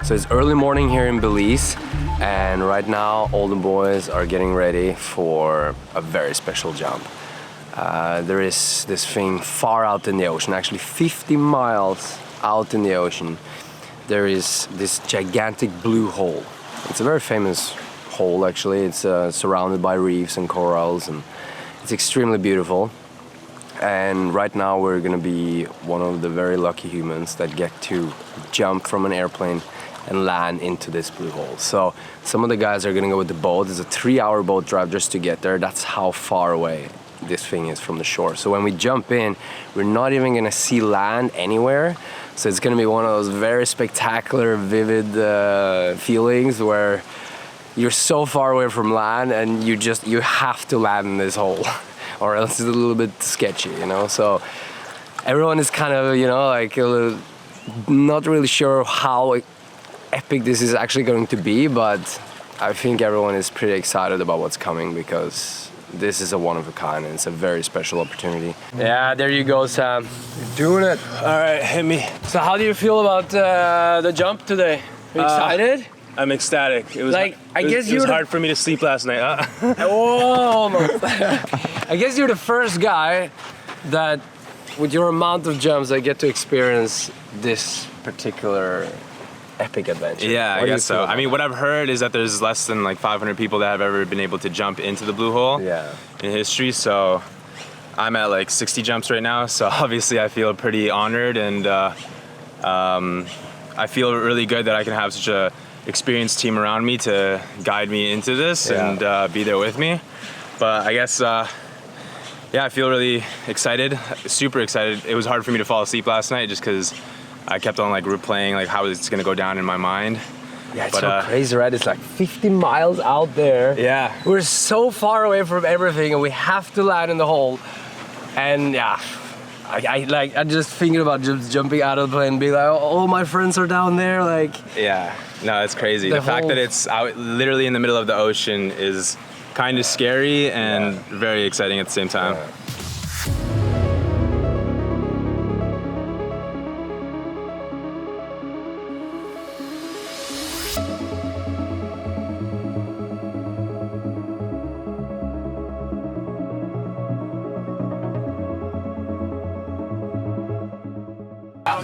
So it's early morning here in Belize, and right now all the boys are getting ready for a very special jump. There is this thing far out in the ocean, actually 50 miles out in the ocean. There is this gigantic blue hole. It's a very famous hole actually. It's surrounded by reefs and corals, and it's extremely beautiful. And right now we're gonna be one of the very lucky humans that get to jump from an airplane and land into this blue hole. So some of the guys are gonna go with the boat. It's a 3-hour boat drive just to get there. That's how far away this thing is from the shore. So when we jump in, we're not even gonna see land anywhere. So it's gonna be one of those very spectacular, vivid feelings where you're so far away from land and you have to land in this hole or else it's a little bit sketchy, you know? So everyone is kind of, you know, like not really sure how epic this is actually going to be, but I think everyone is pretty excited about what's coming because this is a one of a kind and it's a very special opportunity. Yeah, there you go, Sam. You're doing it. All right, hit me. So how do you feel about the jump today? Are you excited? I'm ecstatic. It was like, it was hard for me to sleep last night. Oh, I guess you're the first guy that, with your amount of jumps, I get to experience this particular epic adventure. Yeah, I guess so. I mean, what I've heard is that there's less than like 500 people that have ever been able to jump into the blue hole in history. So I'm at like 60 jumps right now. So obviously I feel pretty honored, and I feel really good that I can have such a experienced team around me to guide me into this and be there with me. But I guess, yeah, I feel really excited, super excited. It was hard for me to fall asleep last night just because I kept on like replaying like how it's gonna go down in my mind. Yeah, it's so crazy, right? It's like 50 miles out there. Yeah. We're so far away from everything and we have to land in the hole. And yeah, I'm just thinking about just jumping out of the plane and being like, oh, all my friends are down there, like. Yeah, no, it's crazy. The fact that it's out literally in the middle of the ocean is kind of scary and very exciting at the same time. Yeah.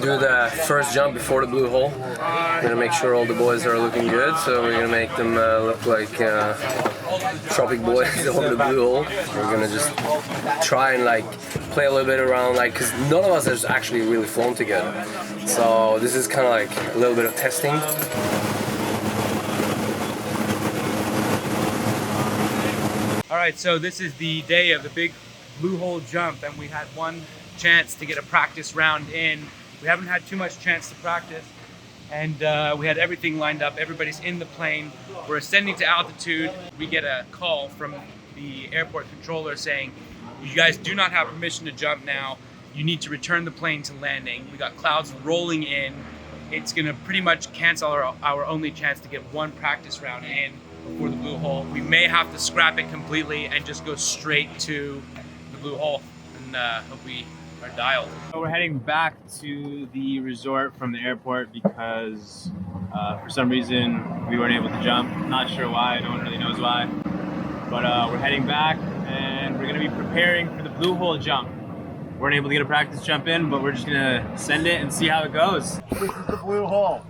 Do the first jump before the blue hole. We're gonna make sure all the boys are looking good, so we're gonna make them look like tropic boys over the blue hole. We're gonna just try and like play a little bit around, like, because none of us has actually really flown together. So this is kind of like a little bit of testing. All right, so this is the day of the big blue hole jump, and we had one chance to get a practice round in. We haven't had too much chance to practice, and we had everything lined up. Everybody's in the plane. We're ascending to altitude. We get a call from the airport controller saying, you guys do not have permission to jump now. You need to return the plane to landing. We got clouds rolling in. It's gonna pretty much cancel our only chance to get one practice round in before the blue hole. We may have to scrap it completely and just go straight to the blue hole, and hope we are dialed. So we're heading back to the resort from the airport because for some reason we weren't able to jump. Not sure why, no one really knows why. But we're heading back and we're gonna be preparing for the blue hole jump. We weren't able to get a practice jump in, but we're just gonna send it and see how it goes. This is the blue hole.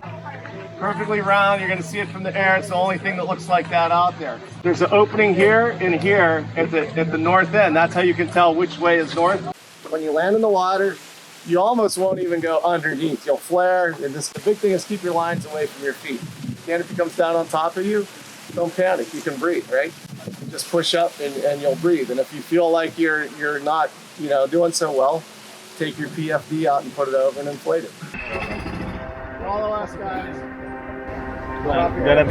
Perfectly round, you're gonna see it from the air. It's the only thing that looks like that out there. There's an opening here and here at the north end. That's how you can tell which way is north. When you land in the water, you almost won't even go underneath. You'll flare, and the big thing is keep your lines away from your feet. Canopy comes down on top of you, don't panic, you can breathe, right? Just push up and you'll breathe. And if you feel like you're not, you know, doing so well, take your PFD out and put it over and inflate it. Follow us, guys.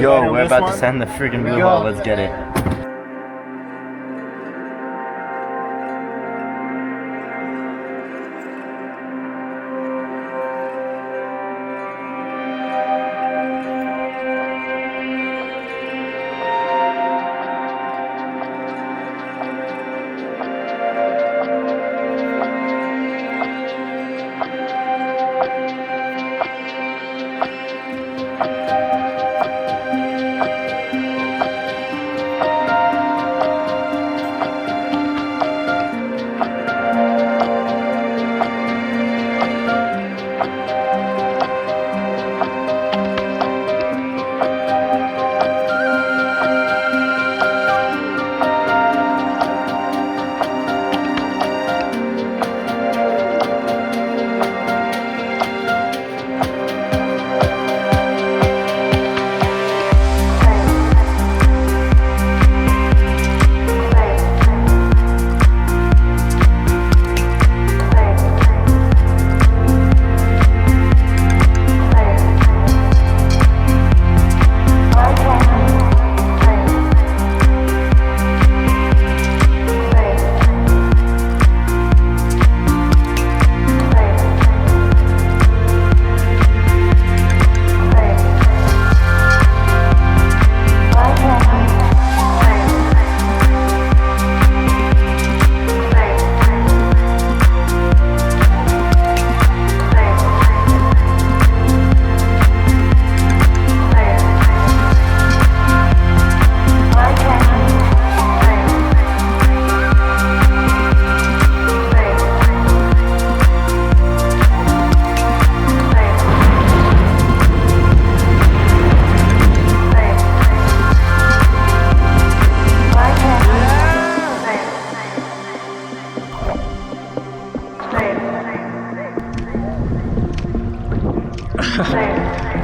Yo, we're about to send the freaking blue hole. Let's get it.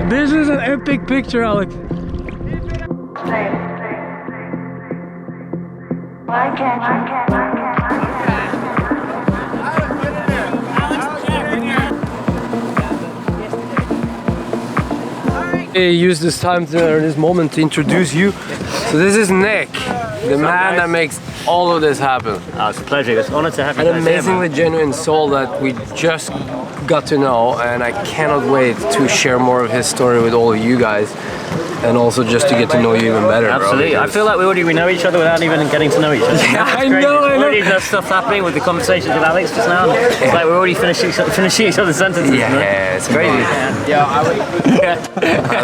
This is an epic picture, Alex. I use this time to, or this moment to introduce you. So this is Nick, the man that makes all of this happen. Oh, it's a pleasure. It's an honor to have you An guys here, amazingly man. genuine soul that we just got to know, and I cannot wait to share more of his story with all of you guys, and also just to get to know you even better. Absolutely. Bro, I feel like we know each other without even getting to know each other. Yeah, I It's crazy. know. Already there's stuff happening with the conversations with Alex just now. It's like we're already finishing each other's sentences. Yeah, man. it's crazy. Yeah, I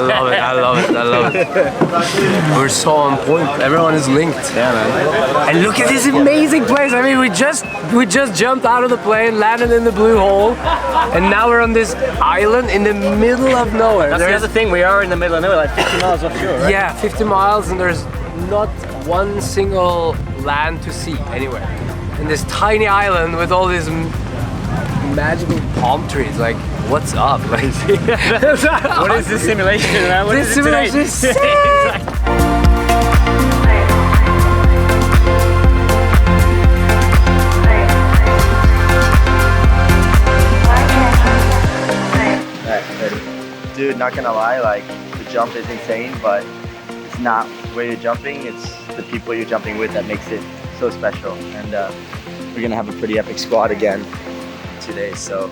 love it, I love it, I love it. We're so on point, everyone is linked. yeah, man. And look at this amazing place. I mean, we just jumped out of the plane, landed in the blue hole, and now we're on this island in the middle of nowhere. That's the other thing. We are in the middle of nowhere, like 50 miles offshore, right? Yeah, 50 miles, and there's not one single land to see anywhere. In this tiny island with all these magical palm trees, like, what's up? Like, What is this simulation, man? What This is it today? simulation is sick! Dude, not gonna lie, like, the jump is insane, but it's not where you're jumping, it's the people you're jumping with that makes it so special. And we're gonna have a pretty epic squad again today, so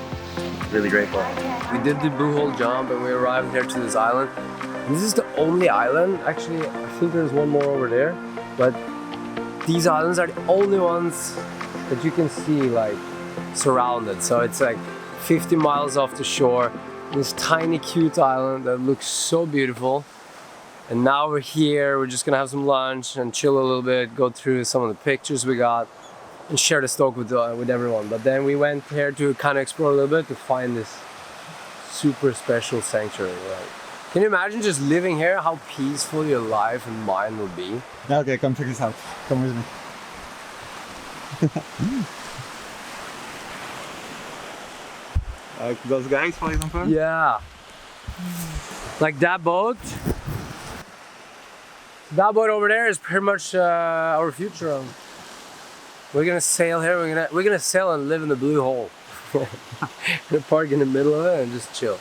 really grateful. We did the blue hole jump and we arrived here to this island. This is the only island, actually I think there's one more over there, but these islands are the only ones that you can see like surrounded. So it's like 50 miles off the shore, this tiny cute island that looks so beautiful. And now we're here, we're just gonna have some lunch and chill a little bit, go through some of the pictures we got and share the stoke with everyone. But then we went here to kind of explore a little bit to find this super special sanctuary. Right? Can you imagine just living here, how peaceful your life and mind will be? Okay, come check this out. Come with me. Like those guys, for example? Yeah. Like that boat. That boat over there is pretty much our future. We're gonna sail here. We're gonna sail and live in the blue hole. We're gonna park in the middle of it and just chill.